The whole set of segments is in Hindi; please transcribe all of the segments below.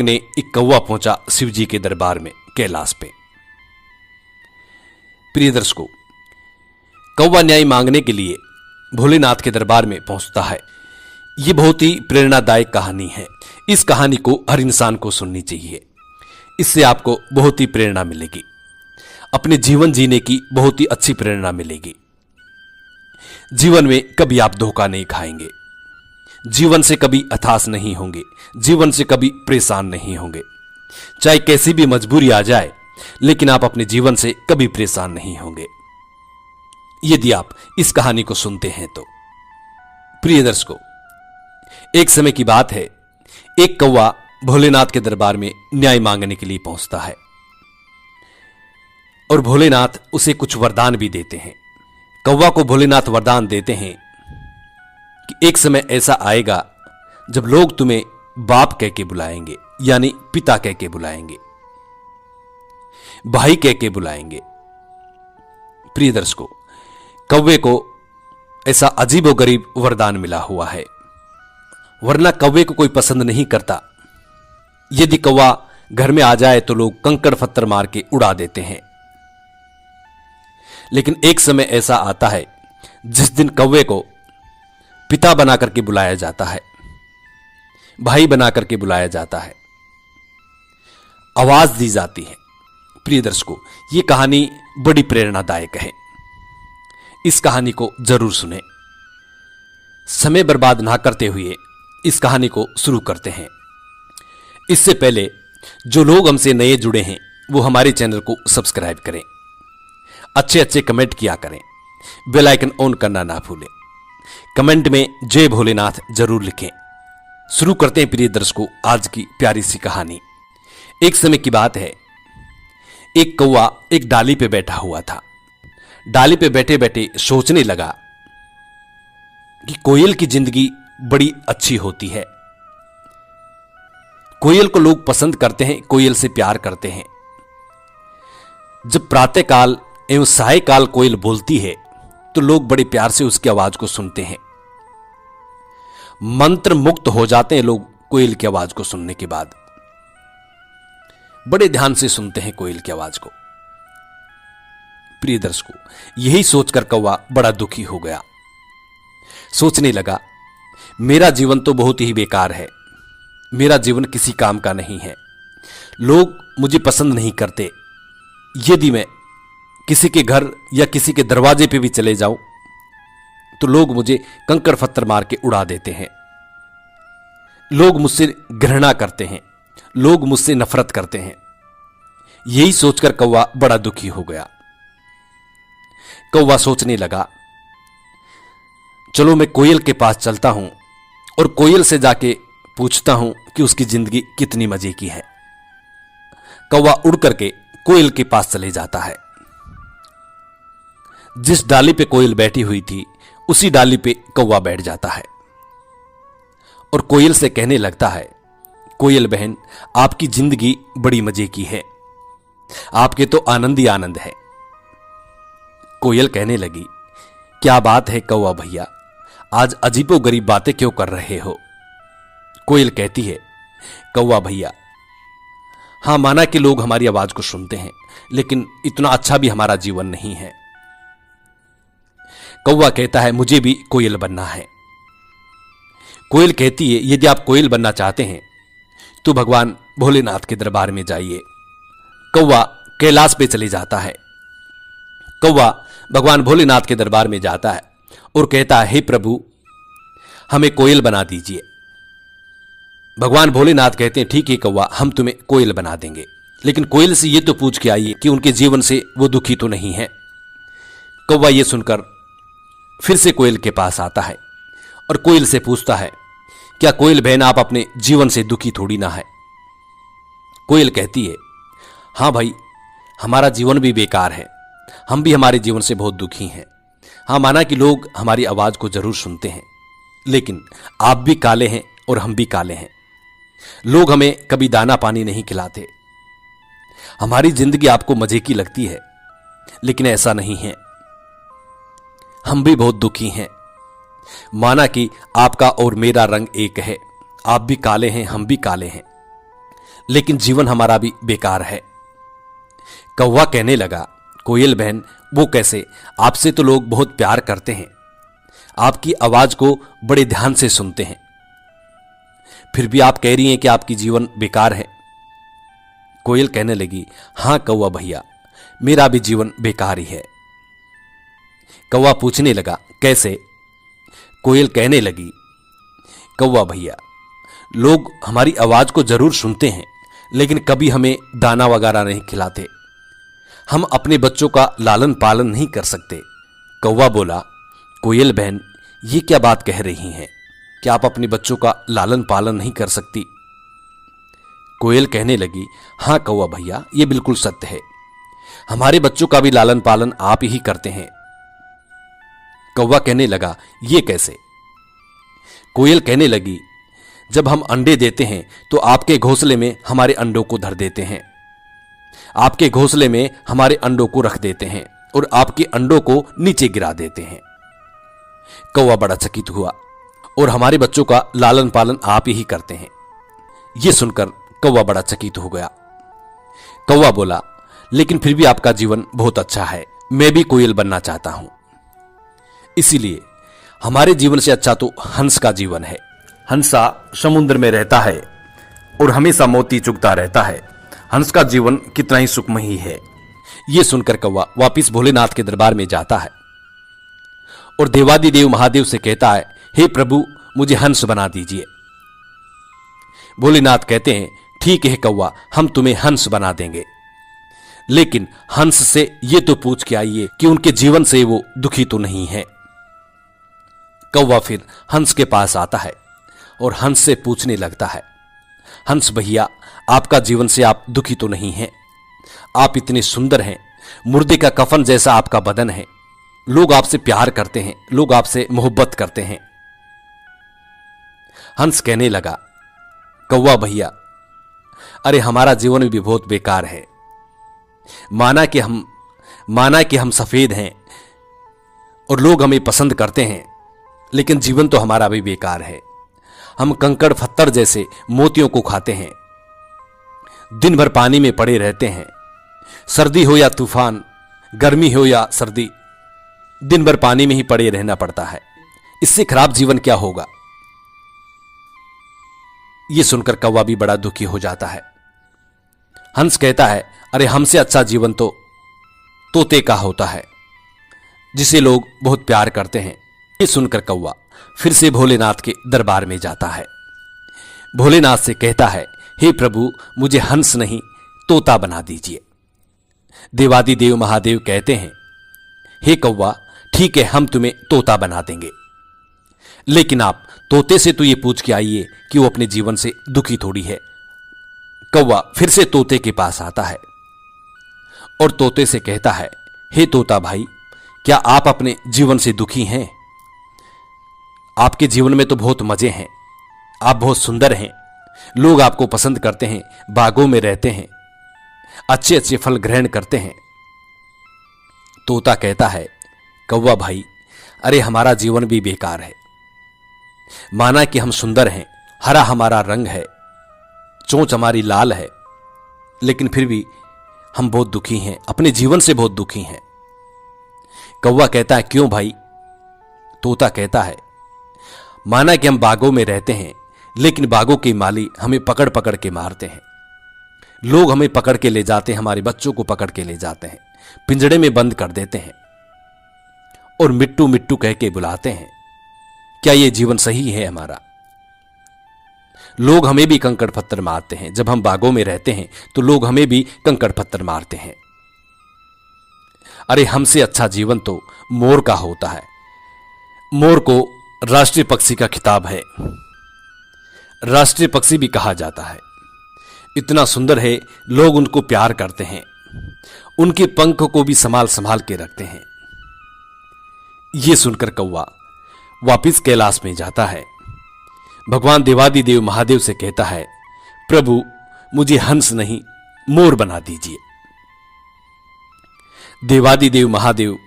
मांगने एक कौवा पहुंचा शिव जी के दरबार में कैलाश पे। प्रिय दर्शकों, कौवा न्याय मांगने के लिए भोलेनाथ के दरबार में पहुंचता है। यह बहुत ही प्रेरणादायक कहानी है। इस कहानी को हर इंसान को सुननी चाहिए। इससे आपको बहुत ही प्रेरणा मिलेगी, अपने जीवन जीने की बहुत ही अच्छी प्रेरणा मिलेगी। जीवन में कभी आप धोखा नहीं खाएंगे, जीवन से कभी हताश नहीं होंगे, जीवन से कभी परेशान नहीं होंगे। चाहे कैसी भी मजबूरी आ जाए, लेकिन आप अपने जीवन से कभी परेशान नहीं होंगे यदि आप इस कहानी को सुनते हैं तो। प्रिय दर्शकों, एक समय की बात है, एक कौवा भोलेनाथ के दरबार में न्याय मांगने के लिए पहुंचता है और भोलेनाथ उसे कुछ वरदान भी देते हैं। कौवा को भोलेनाथ वरदान देते हैं कि एक समय ऐसा आएगा जब लोग तुम्हें बाप कह के बुलाएंगे, यानी पिता कह के बुलाएंगे, भाई कह के बुलाएंगे। प्रिय दर्शकों, कौवे को ऐसा अजीबोगरीब वरदान मिला हुआ है, वरना कौवे को कोई पसंद नहीं करता। यदि कौवा घर में आ जाए तो लोग कंकड़ पत्थर मार के उड़ा देते हैं। लेकिन एक समय ऐसा आता है जिस दिन कौवे को पिता बना करके बुलाया जाता है, भाई बना करके बुलाया जाता है, आवाज दी जाती है। प्रिय दर्शकों, यह कहानी बड़ी प्रेरणादायक है। इस कहानी को जरूर सुने। समय बर्बाद ना करते हुए इस कहानी को शुरू करते हैं। इससे पहले जो लोग हमसे नए जुड़े हैं वो हमारे चैनल को सब्सक्राइब करें, अच्छे अच्छे कमेंट किया करें, बेल आइकन ऑन करना ना भूलें, कमेंट में जय भोलेनाथ जरूर लिखें। शुरू करते हैं प्रिय दर्शकों आज की प्यारी सी कहानी। एक समय की बात है, एक कौवा एक डाली पे बैठा हुआ था। डाली पे बैठे बैठे सोचने लगा कि कोयल की जिंदगी बड़ी अच्छी होती है। कोयल को लोग पसंद करते हैं, कोयल से प्यार करते हैं। जब प्रातःकाल एवं सायकाल कोयल बोलती है तो लोग बड़े प्यार से उसकी आवाज को सुनते हैं। मंत्र मुक्त हो जाते हैं लोग कोयल की आवाज को सुनने के बाद। बड़े ध्यान से सुनते हैं कोयल की आवाज को। प्रिय दर्शकों, यही सोचकर कौवा बड़ा दुखी हो गया। सोचने लगा, मेरा जीवन तो बहुत ही बेकार है, मेरा जीवन किसी काम का नहीं है, लोग मुझे पसंद नहीं करते। यदि मैं किसी के घर या किसी के दरवाजे पे भी चले जाऊं तो लोग मुझे कंकड़ पत्थर मार के उड़ा देते हैं, लोग मुझसे घृणा करते हैं, लोग मुझसे नफरत करते हैं। यही सोचकर कौवा बड़ा दुखी हो गया। कौवा सोचने लगा, चलो मैं कोयल के पास चलता हूं और कोयल से जाके पूछता हूं कि उसकी जिंदगी कितनी मजे की है। कौवा उड़ करके कोयल के पास चले जाता है। जिस डाली पे कोयल बैठी हुई थी उसी डाली पे कौवा बैठ जाता है और कोयल से कहने लगता है, कोयल बहन, आपकी जिंदगी बड़ी मजे की है, आपके तो आनंद ही आनंद है। कोयल कहने लगी, क्या बात है कौवा भैया, आज अजीबोगरीब बातें क्यों कर रहे हो? कोयल कहती है, कौवा भैया, हां माना कि लोग हमारी आवाज को सुनते हैं, लेकिन इतना अच्छा भी हमारा जीवन नहीं है। कौवा कहता है, मुझे भी कोयल बनना है। कोयल कहती है, यदि आप कोयल बनना चाहते हैं तो भगवान भोलेनाथ के दरबार में जाइए। कौवा कैलाश पे चले जाता है। कौवा भगवान भोलेनाथ के दरबार में जाता है और कहता है, हे प्रभु, हमें कोयल बना दीजिए। भगवान भोलेनाथ कहते हैं, ठीक है कौवा, हम तुम्हें कोयल बना देंगे, लेकिन कोयल से यह तो पूछ के आइए कि उनके जीवन से वो दुखी तो नहीं है। कौवा ये सुनकर फिर से कोयल के पास आता है और कोयल से पूछता है, क्या कोयल बहन, आप अपने जीवन से दुखी थोड़ी ना है? कोयल कहती है, हां भाई, हमारा जीवन भी बेकार है, हम भी हमारे जीवन से बहुत दुखी हैं। हां माना कि लोग हमारी आवाज को जरूर सुनते हैं, लेकिन आप भी काले हैं और हम भी काले हैं। लोग हमें कभी दाना पानी नहीं खिलाते। हमारी जिंदगी आपको मजे की लगती है, लेकिन ऐसा नहीं है, हम भी बहुत दुखी हैं। माना कि आपका और मेरा रंग एक है, आप भी काले हैं, हम भी काले हैं, लेकिन जीवन हमारा भी बेकार है। कौवा कहने लगा, कोयल बहन वो कैसे? आपसे तो लोग बहुत प्यार करते हैं, आपकी आवाज को बड़े ध्यान से सुनते हैं, फिर भी आप कह रही हैं कि आपकी जीवन बेकार है। कोयल कहने लगी, हां कौवा भैया, मेरा भी जीवन बेकार ही है। कौवा पूछने लगा, कैसे? कोयल कहने लगी, कौवा भैया, लोग हमारी आवाज को जरूर सुनते हैं, लेकिन कभी हमें दाना वगैरह नहीं खिलाते, हम अपने बच्चों का लालन पालन नहीं कर सकते। कौवा बोला, कोयल बहन ये क्या बात कह रही हैं? क्या आप अपने बच्चों का लालन पालन नहीं कर सकती? कोयल कहने लगी, हां कौवा भैया, ये बिल्कुल सत्य है, हमारे बच्चों का भी लालन पालन आप ही करते हैं। कौवा कहने लगा, ये कैसे? कोयल कहने लगी, जब हम अंडे देते हैं तो आपके घोंसले में हमारे अंडों को धर देते हैं, आपके घोंसले में हमारे अंडों को रख देते हैं और आपके अंडों को नीचे गिरा देते हैं। कौवा बड़ा चकित हुआ, और हमारे बच्चों का लालन पालन आप ही करते हैं। यह सुनकर कौवा बड़ा चकित हो गया। कौवा बोला, लेकिन फिर भी आपका जीवन बहुत अच्छा है, मैं भी कोयल बनना चाहता हूं। इसीलिए हमारे जीवन से अच्छा तो हंस का जीवन है। हंसा समुद्र में रहता है और हमेशा मोती चुगता रहता है, हंस का जीवन कितना ही सुखमयी है। यह सुनकर कौवा वापिस भोलेनाथ के दरबार में जाता है और देवादिदेव महादेव से कहता है, हे प्रभु मुझे हंस बना दीजिए। भोलेनाथ कहते हैं, ठीक है कौवा, हम तुम्हें हंस बना देंगे, लेकिन हंस से यह तो पूछ के आइए कि उनके जीवन से वो दुखी तो नहीं है। कौवा फिर हंस के पास आता है और हंस से पूछने लगता है, हंस भैया, आपका जीवन से आप दुखी तो नहीं हैं? आप इतने सुंदर हैं, मुर्दे का कफन जैसा आपका बदन है, लोग आपसे प्यार करते हैं, लोग आपसे मोहब्बत करते हैं। हंस कहने लगा, कौवा भैया, अरे हमारा जीवन भी बहुत बेकार है। माना कि हम सफेद हैं और लोग हमें पसंद करते हैं, लेकिन जीवन तो हमारा भी बेकार है। हम कंकड़ पत्थर जैसे मोतियों को खाते हैं, दिन भर पानी में पड़े रहते हैं, सर्दी हो या तूफान, गर्मी हो या सर्दी, दिन भर पानी में ही पड़े रहना पड़ता है। इससे खराब जीवन क्या होगा? यह सुनकर कौवा भी बड़ा दुखी हो जाता है। हंस कहता है, अरे हमसे अच्छा जीवन तो तोते का होता है, जिसे लोग बहुत प्यार करते हैं। यह सुनकर कौवा फिर से भोलेनाथ के दरबार में जाता है। भोलेनाथ से कहता है, हे प्रभु मुझे हंस नहीं तोता बना दीजिए। देवादिदेव महादेव कहते हैं, हे कौवा, ठीक है, हम तुम्हें तोता बना देंगे, लेकिन आप तोते से तो ये पूछ के आइए कि वो अपने जीवन से दुखी थोड़ी है। कौवा फिर से तोते के पास आता है और तोते से कहता है, हे तोता भाई, क्या आप अपने जीवन से दुखी हैं? आपके जीवन में तो बहुत मजे हैं, आप बहुत सुंदर हैं, लोग आपको पसंद करते हैं, बागों में रहते हैं, अच्छे अच्छे फल ग्रहण करते हैं। तोता कहता है, कौवा भाई, अरे हमारा जीवन भी बेकार है। माना कि हम सुंदर हैं, हरा हमारा रंग है, चोंच हमारी लाल है, लेकिन फिर भी हम बहुत दुखी हैं, अपने जीवन से बहुत दुखी हैं। कौवा कहता है, क्यों भाई? तोता कहता है, माना कि हम बागों में रहते हैं, लेकिन बागों के माली हमें पकड़ पकड़ के मारते हैं, लोग हमें पकड़ के ले जाते हैं, हमारे बच्चों को पकड़ के ले जाते हैं, पिंजड़े में बंद कर देते हैं और मिट्टू मिट्टू कह के बुलाते हैं। क्या यह जीवन सही है हमारा? लोग हमें भी कंकड़ पत्थर मारते हैं, जब हम बागों में रहते हैं तो लोग हमें भी कंकड़ पत्थर मारते हैं। अरे हमसे अच्छा जीवन तो मोर का होता है। मोर को राष्ट्रीय पक्षी का खिताब है, राष्ट्रीय पक्षी भी कहा जाता है। इतना सुंदर है, लोग उनको प्यार करते हैं, उनके पंख को भी संभाल संभाल के रखते हैं। यह सुनकर कौवा वापिस कैलाश में जाता है। भगवान देवादिदेव महादेव से कहता है, प्रभु मुझे हंस नहीं मोर बना दीजिए। देवादिदेव महादेव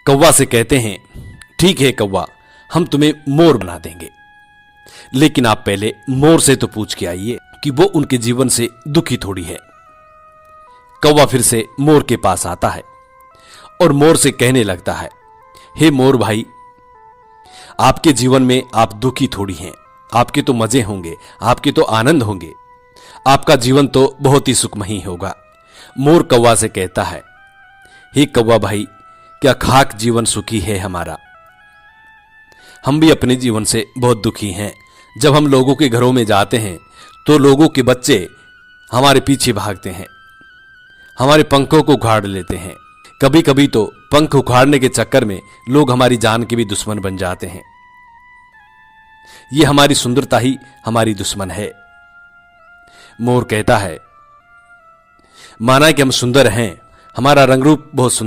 कौवा से कहते हैं, ठीक है कौवा, हम तुम्हें मोर बना देंगे, लेकिन आप पहले मोर से तो पूछ के आइए कि वो उनके जीवन से दुखी थोड़ी है। कौवा फिर से मोर के पास आता है और मोर से कहने लगता है, हे मोर भाई, आपके जीवन में आप दुखी थोड़ी हैं, आपके तो मजे होंगे, आपके तो आनंद होंगे, आपका जीवन तो बहुत ही सुखमयी होगा। मोर कौवा से कहता है, हे कौवा भाई, क्या खाक जीवन सुखी है हमारा। हम भी अपने जीवन से बहुत दुखी हैं। जब हम लोगों के घरों में जाते हैं तो लोगों के बच्चे हमारे पीछे भागते हैं, हमारे पंखों को उखाड़ लेते हैं। कभी कभी तो पंख उखाड़ने के चक्कर में लोग हमारी जान के भी दुश्मन बन जाते हैं। ये हमारी सुंदरता ही हमारी दुश्मन है। मोर कहता है, माना कि हम सुंदर हैं, हमारा रंग रूप बहुत सुंदर